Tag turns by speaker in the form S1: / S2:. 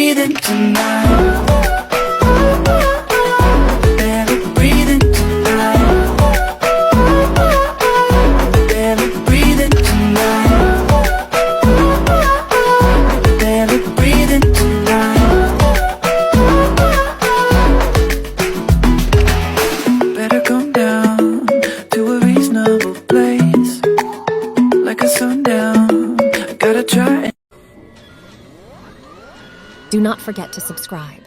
S1: breathing tonight. Barely breathing tonight. Barely breathing tonight. Barely breathing tonight. Better come down to a reasonable place, like a sundown. Gotta try.
S2: Do not forget to subscribe.